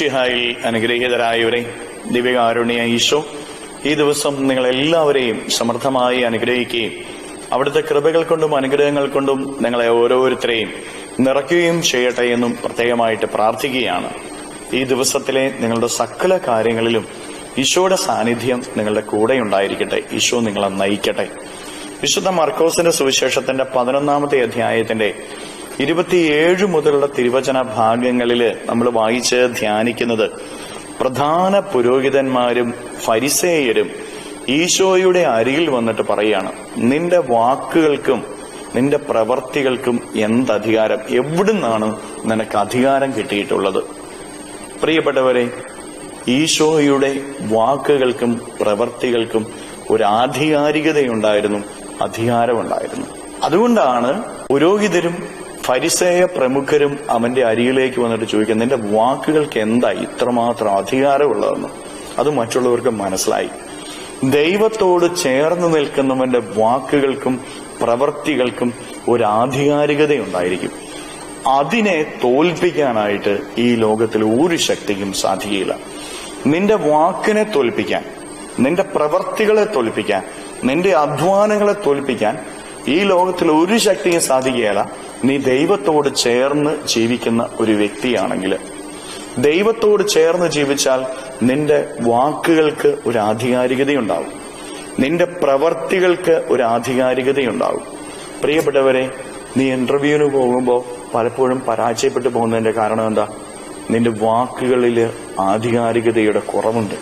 മിശിഹായിൽ അനുഗ്രഹീതരായവരെ, ദിവ്യകാരുണ്യ ഈശോ ഈ ദിവസം നിങ്ങളെല്ലാവരെയും സമൃദ്ധമായി അനുഗ്രഹിക്കുകയും അവിടുത്തെ കൃപകൾ കൊണ്ടും അനുഗ്രഹങ്ങൾ കൊണ്ടും നിങ്ങളെ ഓരോരുത്തരെയും നിറയ്ക്കുകയും ചെയ്യട്ടെ എന്നും പ്രത്യേകമായിട്ട് പ്രാർത്ഥിക്കുകയാണ്. ഈ ദിവസത്തിലെ നിങ്ങളുടെ സകല കാര്യങ്ങളിലും ഈശോയുടെ സാന്നിധ്യം നിങ്ങളുടെ കൂടെ ഉണ്ടായിരിക്കട്ടെ. ഈശോ നിങ്ങളെ നയിക്കട്ടെ. വിശുദ്ധ മർക്കോസിന്റെ സുവിശേഷത്തിന്റെ 11-ാമത്തെ അധ്യായത്തിന്റെ 27 മുതലുള്ള തിരുവചന ഭാഗങ്ങളിൽ നമ്മൾ വായിച്ച് ധ്യാനിക്കുന്നത് പ്രധാന പുരോഹിതന്മാരും ഫരിസേയരും ഈശോയുടെ അരികിൽ വന്നിട്ട് പറയാണ്, നിന്റെ വാക്കുകൾക്കും നിന്റെ പ്രവർത്തികൾക്കും എന്തധികാരം, എവിടുന്നാണ് നിനക്ക് അധികാരം കിട്ടിയിട്ടുള്ളത്? പ്രിയപ്പെട്ടവരെ, ഈശോയുടെ വാക്കുകൾക്കും പ്രവർത്തികൾക്കും ഒരു ആധികാരികതയുണ്ടായിരുന്നു, അധികാരമുണ്ടായിരുന്നു. അതുകൊണ്ടാണ് പുരോഹിതരും ഫരിസേയ പ്രമുഖരും അവന്റെ അരികിലേക്ക് വന്നിട്ട് ചോദിക്കുന്നത്, നിന്റെ വാക്കുകൾക്ക് എന്താ ഇത്രമാത്രം അധികാരമുള്ളതെന്ന്. അത് മറ്റുള്ളവർക്ക് മനസ്സിലായി. ദൈവത്തോട് ചേർന്ന് നിൽക്കുന്നവന്റെ വാക്കുകൾക്കും പ്രവർത്തികൾക്കും ഒരു ആധികാരികതയുണ്ടായിരിക്കും. അതിനെ തോൽപ്പിക്കാനായിട്ട് ഈ ലോകത്തിൽ ഒരു ശക്തിക്കും സാധിക്കില്ല. നിന്റെ വാക്കിനെ തോൽപ്പിക്കാൻ, നിന്റെ പ്രവർത്തികളെ തോൽപ്പിക്കാൻ, നിന്റെ അധ്വാനങ്ങളെ തോൽപ്പിക്കാൻ ഈ ലോകത്തിൽ ഒരു ശക്തിയും സാധിക്കുകയില്ല. നീ ദൈവത്തോട് ചേർന്ന് ജീവിക്കുന്ന ഒരു വ്യക്തിയാണെങ്കിൽ, ദൈവത്തോട് ചേർന്ന് ജീവിച്ചാൽ നിന്റെ വാക്കുകൾക്ക് ഒരു ആധികാരികതയുണ്ടാവും, നിന്റെ പ്രവർത്തികൾക്ക് ഒരു ആധികാരികതയുണ്ടാവും. പ്രിയപ്പെട്ടവരെ, നീ ഇന്റർവ്യൂവിന് പോകുമ്പോൾ പലപ്പോഴും പരാജയപ്പെട്ടു പോകുന്നതിന്റെ കാരണം എന്താ? നിന്റെ വാക്കുകളില് ആധികാരികതയുടെ കുറവുണ്ട്.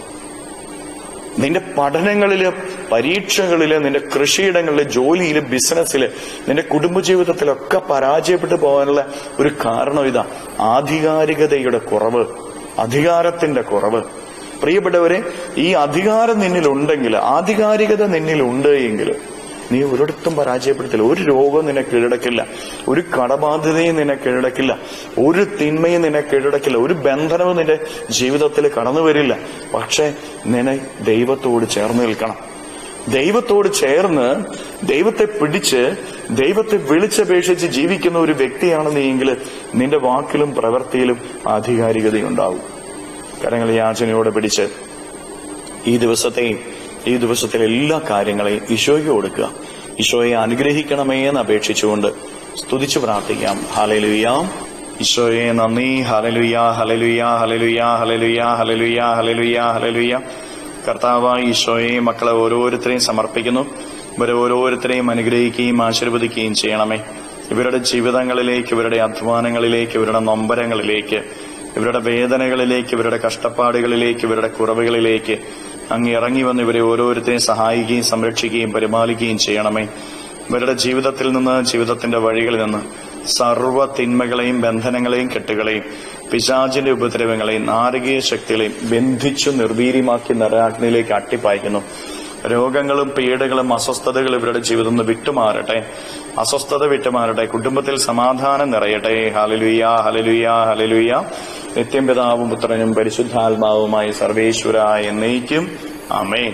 നിന്റെ പഠനങ്ങളില്, പരീക്ഷകളില്, നിന്റെ കൃഷിയിടങ്ങളില്, ജോലിയില്, ബിസിനസ്സില്, നിന്റെ കുടുംബജീവിതത്തിലൊക്കെ പരാജയപ്പെട്ടു പോകാനുള്ള ഒരു കാരണം ഇതാ, ആധികാരികതയുടെ കുറവ്, അധികാരത്തിന്റെ കുറവ്. പ്രിയപ്പെട്ടവരെ, ഈ അധികാരം നിന്നിലുണ്ടെങ്കിൽ, ആധികാരികത നിന്നിലുണ്ട് എങ്കിൽ നീ ഒരിടത്തും പരാജയപ്പെടുത്തില്ല. ഒരു രോഗവും നിന്നെ കീഴടക്കില്ല, ഒരു കടബാധ്യതയും നിന്നെ കീഴടക്കില്ല, ഒരു തിന്മയും നിന്നെ കീഴടക്കില്ല, ഒരു ബന്ധനവും നിന്റെ ജീവിതത്തിൽ കടന്നു വരില്ല. പക്ഷെ നിന്നെ ദൈവത്തോട് ചേർന്ന് നിൽക്കണം. ദൈവത്തോട് ചേർന്ന് ദൈവത്തെ പിടിച്ച് ദൈവത്തെ വിളിച്ചപേക്ഷിച്ച് ജീവിക്കുന്ന ഒരു വ്യക്തിയാണ് നീയെങ്കിൽ നിന്റെ വാക്കിലും പ്രവൃത്തിയിലും ആധികാരികതയുണ്ടാവും. കരങ്ങൾ യാചനയോടെ പിടിച്ച് ഈ ദിവസത്തിലെ എല്ലാ കാര്യങ്ങളെയും ഈശോയ്ക്ക് കൊടുക്കുക. ഈശോയെ അനുഗ്രഹിക്കണമേ എന്ന് അപേക്ഷിച്ചുകൊണ്ട് സ്തുതിച്ചു പ്രാർത്ഥിക്കാം. ഹല്ലേലൂയ. ഈശോയെ നന്ദി. Hallelujah, hallelujah, hallelujah, hallelujah, hallelujah, hallelujah, hallelujah. കർത്താവായ ഈശോയെ, മക്കളെ ഓരോരുത്തരെയും സമർപ്പിക്കുന്നു. ഇവരെ ഓരോരുത്തരെയും അനുഗ്രഹിക്കുകയും ആശീർവദിക്കുകയും ചെയ്യണമേ. ഇവരുടെ ജീവിതങ്ങളിലേക്ക്, ഇവരുടെ അധ്വാനങ്ങളിലേക്ക്, ഇവരുടെ നൊമ്പരങ്ങളിലേക്ക്, ഇവരുടെ വേദനകളിലേക്ക്, ഇവരുടെ കഷ്ടപ്പാടുകളിലേക്ക്, ഇവരുടെ കുറവുകളിലേക്ക് അങ്ങ് ഇറങ്ങി വന്ന് ഇവരെ ഓരോരുത്തരെയും സഹായിക്കുകയും സംരക്ഷിക്കുകയും പരിപാലിക്കുകയും ചെയ്യണമേ. ഇവരുടെ ജീവിതത്തിൽ നിന്ന്, ജീവിതത്തിന്റെ വഴികളിൽ നിന്ന് സർവ്വ തിന്മകളെയും ബന്ധനങ്ങളെയും കെട്ടുകളെയും പിശാചിന്റെ ഉപദ്രവങ്ങളെയും നാരകീയ ശക്തികളെയും ബന്ധിച്ചു നിർവീര്യമാക്കി നരകാഗ്നിയിലേക്ക് അട്ടിപ്പായിക്കുന്നു. രോഗങ്ങളും പീഡകളും അസ്വസ്ഥതകളും ഇവരുടെ ജീവിതം നിന്ന് വിട്ടുമാറട്ടെ, അസ്വസ്ഥത വിട്ടുമാറട്ടെ, കുടുംബത്തിൽ സമാധാനം നിറയട്ടെ. Hallelujah, hallelujah, hallelujah. നിത്യം പിതാവും പുത്രനും പരിശുദ്ധാത്മാവുമായി സർവേശ്വര എന്നേക്കും. ആമേൻ.